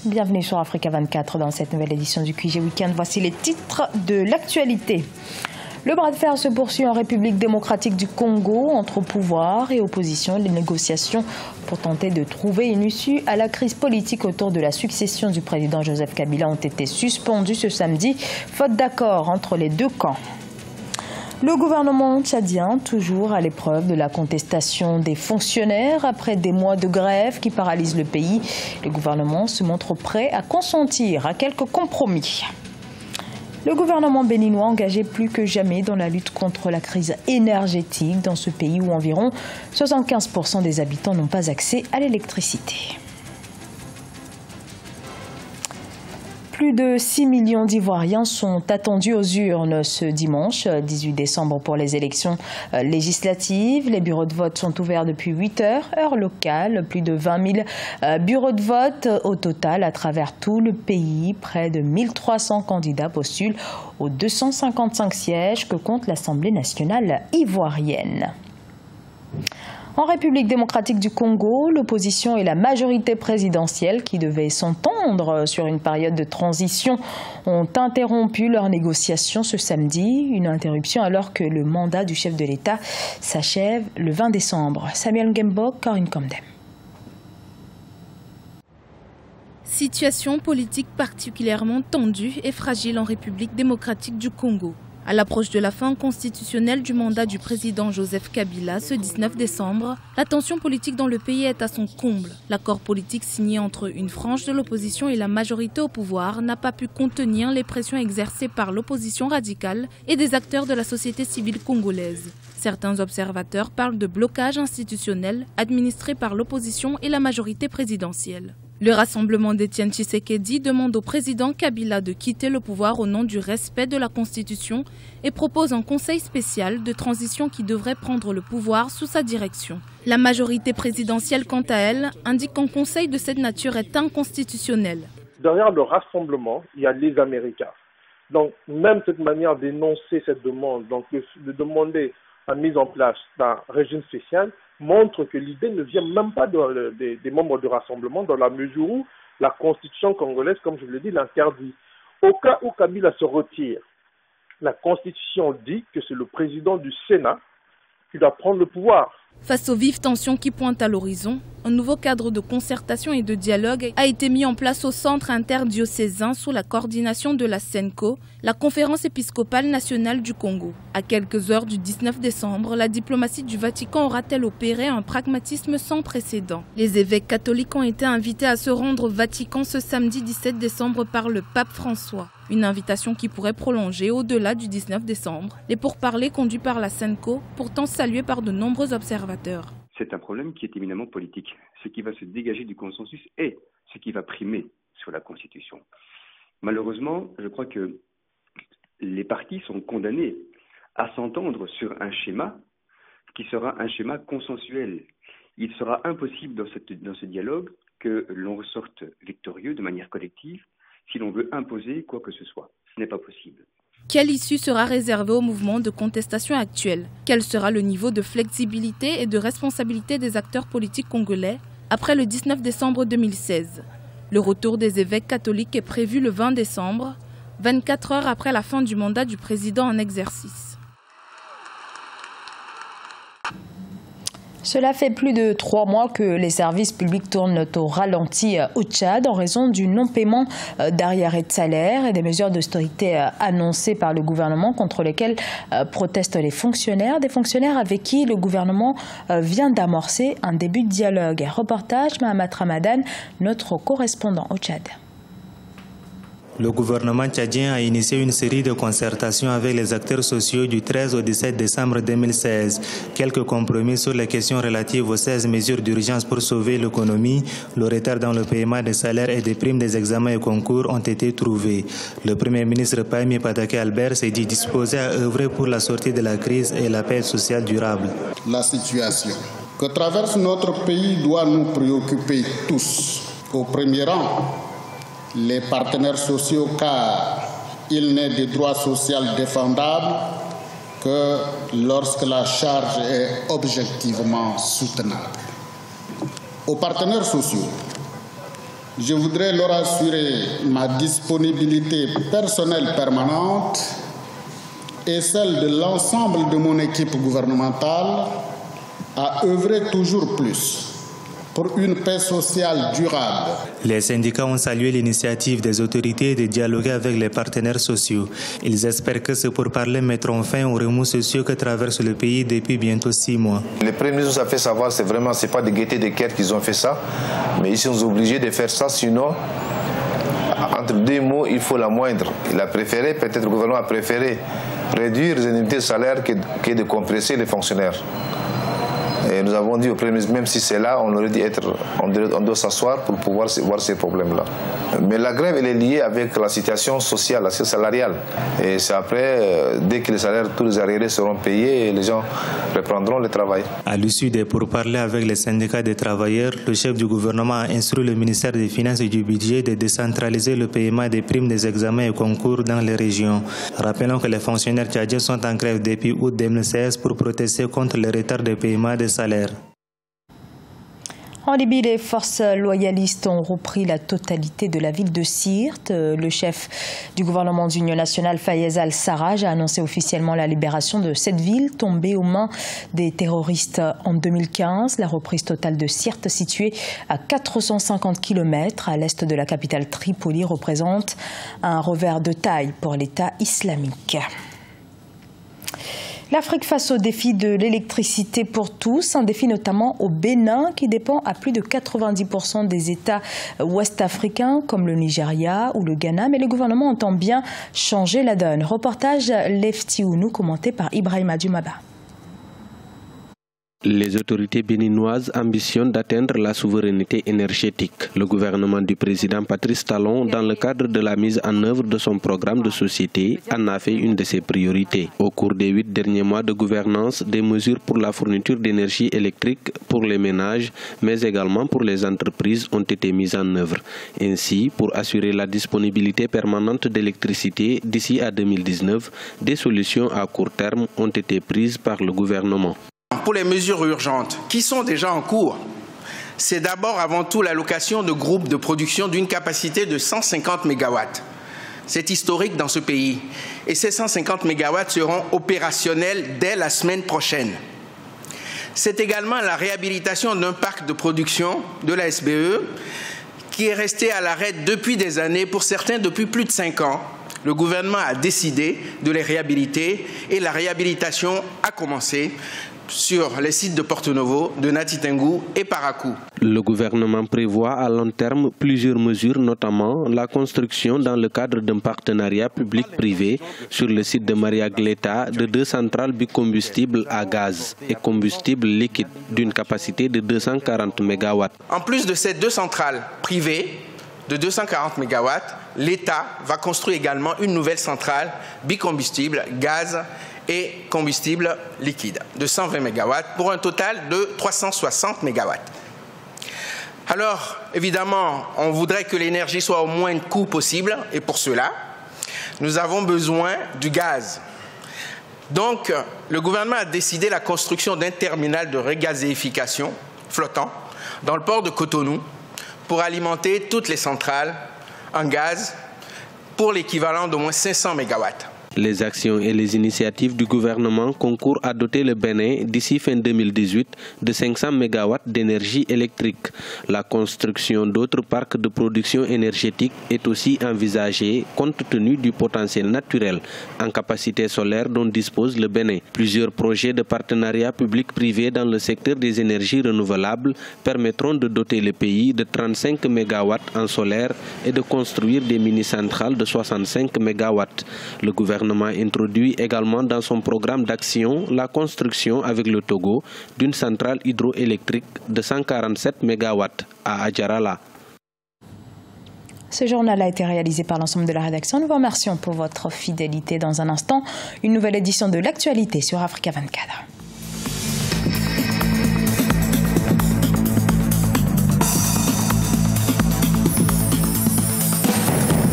Bienvenue sur Africa 24 dans cette nouvelle édition du QG Weekend. Voici les titres de l'actualité. Le bras de fer se poursuit en République démocratique du Congo entre pouvoir et opposition. Les négociations pour tenter de trouver une issue à la crise politique autour de la succession du président Joseph Kabila ont été suspendues ce samedi, faute d'accord entre les deux camps. Le gouvernement tchadien, toujours à l'épreuve de la contestation des fonctionnaires après des mois de grève qui paralysent le pays. Le gouvernement se montre prêt à consentir à quelques compromis. Le gouvernement béninois engagé plus que jamais dans la lutte contre la crise énergétique dans ce pays où environ 75% des habitants n'ont pas accès à l'électricité. Plus de 6 millions d'Ivoiriens sont attendus aux urnes ce dimanche 18 décembre pour les élections législatives. Les bureaux de vote sont ouverts depuis 8 heures, heure locale. Plus de 20 000 bureaux de vote au total à travers tout le pays. Près de 1300 candidats postulent aux 255 sièges que compte l'Assemblée nationale ivoirienne. En République démocratique du Congo, l'opposition et la majorité présidentielle qui devaient s'entendre sur une période de transition ont interrompu leurs négociations ce samedi. Une interruption alors que le mandat du chef de l'État s'achève le 20 décembre. Samuel Ngembok, Corinne Comdem. Situation politique particulièrement tendue et fragile en République démocratique du Congo. À l'approche de la fin constitutionnelle du mandat du président Joseph Kabila ce 19 décembre, la tension politique dans le pays est à son comble. L'accord politique signé entre une frange de l'opposition et la majorité au pouvoir n'a pas pu contenir les pressions exercées par l'opposition radicale et des acteurs de la société civile congolaise. Certains observateurs parlent de blocage institutionnel administré par l'opposition et la majorité présidentielle. Le rassemblement d'Étienne Tshisekedi demande au président Kabila de quitter le pouvoir au nom du respect de la Constitution et propose un conseil spécial de transition qui devrait prendre le pouvoir sous sa direction. La majorité présidentielle, quant à elle, indique qu'un conseil de cette nature est inconstitutionnel. Derrière le rassemblement, il y a les Américains. Donc, même cette manière d'énoncer cette demande, donc de demander la mise en place d'un régime spécial, montre que l'idée ne vient même pas des membres du rassemblement dans la mesure où la constitution congolaise, comme je vous l'ai dit, l'interdit. Au cas où Kabila se retire, la constitution dit que c'est le président du Sénat qui doit prendre le pouvoir. Face aux vives tensions qui pointent à l'horizon, un nouveau cadre de concertation et de dialogue a été mis en place au centre interdiocésain sous la coordination de la CENCO, la Conférence épiscopale nationale du Congo. À quelques heures du 19 décembre, la diplomatie du Vatican aura-t-elle opéré un pragmatisme sans précédent? Les évêques catholiques ont été invités à se rendre au Vatican ce samedi 17 décembre par le pape François. Une invitation qui pourrait prolonger au-delà du 19 décembre. Les pourparlers conduits par la CENCO, pourtant salués par de nombreux observateurs. C'est un problème qui est éminemment politique. Ce qui va se dégager du consensus est ce qui va primer sur la Constitution. Malheureusement, je crois que les partis sont condamnés à s'entendre sur un schéma qui sera un schéma consensuel. Il sera impossible dans ce dialogue que l'on ressorte victorieux de manière collective si l'on veut imposer quoi que ce soit. Ce n'est pas possible. Quelle issue sera réservée au mouvement de contestation actuel? Quel sera le niveau de flexibilité et de responsabilité des acteurs politiques congolais après le 19 décembre 2016? Le retour des évêques catholiques est prévu le 20 décembre, 24 heures après la fin du mandat du président en exercice. Cela fait plus de 3 mois que les services publics tournent au ralenti au Tchad en raison du non-paiement d'arriérés de salaire et des mesures d'austérité annoncées par le gouvernement contre lesquelles protestent les fonctionnaires. Des fonctionnaires avec qui le gouvernement vient d'amorcer un début de dialogue. Reportage Mahamat Ramadan, notre correspondant au Tchad. Le gouvernement tchadien a initié une série de concertations avec les acteurs sociaux du 13 au 17 décembre 2016. Quelques compromis sur les questions relatives aux 16 mesures d'urgence pour sauver l'économie, le retard dans le paiement des salaires et des primes des examens et concours ont été trouvés. Le Premier ministre Pahimi Patake Albert s'est dit disposé à œuvrer pour la sortie de la crise et la paix sociale durable. La situation que traverse notre pays doit nous préoccuper tous. Au premier rang, les partenaires sociaux, car il n'est de droit social défendable que lorsque la charge est objectivement soutenable. Aux partenaires sociaux, Je voudrais leur assurer ma disponibilité personnelle permanente et celle de l'ensemble de mon équipe gouvernementale à œuvrer toujours plus pour une paix sociale durable. Les syndicats ont salué l'initiative des autorités de dialoguer avec les partenaires sociaux. Ils espèrent que ces pourparlers mettront fin aux remous sociaux que traverse le pays depuis bientôt 6 mois. Le Premier ministre nous a fait savoir que c'est pas de gaieté de cœur qu'ils ont fait ça, mais ils sont obligés de faire ça, sinon, entre 2 mots, il faut la moindre. Il a préféré, peut-être le gouvernement a préféré réduire les indemnités de salaire que de compresser les fonctionnaires. Et nous avons dit au Premier ministre, même si c'est là, on aurait dit on doit s'asseoir pour pouvoir voir ces problèmes-là. Mais la grève, elle est liée avec la situation sociale, la situation salariale. Et c'est après, dès que les salaires, tous les arriérés seront payés, les gens reprendront le travail. À l'issue des pourparlers avec les syndicats des travailleurs, le chef du gouvernement a instruit le ministère des Finances et du Budget de décentraliser le paiement des primes des examens et concours dans les régions. Rappelons que les fonctionnaires tchadiens sont en grève depuis août 2016 pour protester contre le retard de paiement des salaires. En Libye, les forces loyalistes ont repris la totalité de la ville de Sirte. Le chef du gouvernement d'union nationale, Fayez al-Sarraj, a annoncé officiellement la libération de cette ville tombée aux mains des terroristes en 2015. La reprise totale de Sirte, située à 450 km à l'est de la capitale Tripoli, représente un revers de taille pour l'État islamique. L'Afrique face au défi de l'électricité pour tous, un défi notamment au Bénin qui dépend à plus de 90% des États ouest-africains comme le Nigeria ou le Ghana, mais le gouvernement entend bien changer la donne. Reportage Lefti Ounou commenté par Ibrahim Adjumaba. Les autorités béninoises ambitionnent d'atteindre la souveraineté énergétique. Le gouvernement du président Patrice Talon, dans le cadre de la mise en œuvre de son programme de société, en a fait une de ses priorités. Au cours des 8 derniers mois de gouvernance, des mesures pour la fourniture d'énergie électrique pour les ménages, mais également pour les entreprises ont été mises en œuvre. Ainsi, pour assurer la disponibilité permanente d'électricité d'ici à 2019, des solutions à court terme ont été prises par le gouvernement. Pour les mesures urgentes qui sont déjà en cours, c'est d'abord avant tout l'allocation de groupes de production d'une capacité de 150 MW. C'est historique dans ce pays. Et ces 150 MW seront opérationnels dès la semaine prochaine. C'est également la réhabilitation d'un parc de production de la SBE qui est resté à l'arrêt depuis des années, pour certains depuis plus de 5 ans. Le gouvernement a décidé de les réhabiliter et la réhabilitation a commencé sur les sites de Porto Novo, de Nati Tengou et Parakou. Le gouvernement prévoit à long terme plusieurs mesures, notamment la construction dans le cadre d'un partenariat public-privé sur le site de Maria Gleta de 2 centrales bicombustibles à gaz et combustible liquide d'une capacité de 240 MW. En plus de ces 2 centrales privées de 240 MW, l'État va construire également une nouvelle centrale bicombustible, gaz et combustible liquide de 120 MW pour un total de 360 MW. Alors, évidemment, on voudrait que l'énergie soit au moins coût possible et pour cela, nous avons besoin du gaz. Donc, le gouvernement a décidé la construction d'un terminal de regazéification flottant dans le port de Cotonou pour alimenter toutes les centrales en gaz pour l'équivalent d'au moins 500 MW. Les actions et les initiatives du gouvernement concourent à doter le Bénin d'ici fin 2018 de 500 MW d'énergie électrique. La construction d'autres parcs de production énergétique est aussi envisagée compte tenu du potentiel naturel en capacité solaire dont dispose le Bénin. Plusieurs projets de partenariat public-privé dans le secteur des énergies renouvelables permettront de doter le pays de 35 MW en solaire et de construire des mini-centrales de 65 MW. Le gouvernement introduit également dans son programme d'action la construction avec le Togo d'une centrale hydroélectrique de 147 MW à Adjarala. Ce journal a été réalisé par l'ensemble de la rédaction. Nous vous remercions pour votre fidélité. Dans un instant, une nouvelle édition de l'actualité sur Africa 24.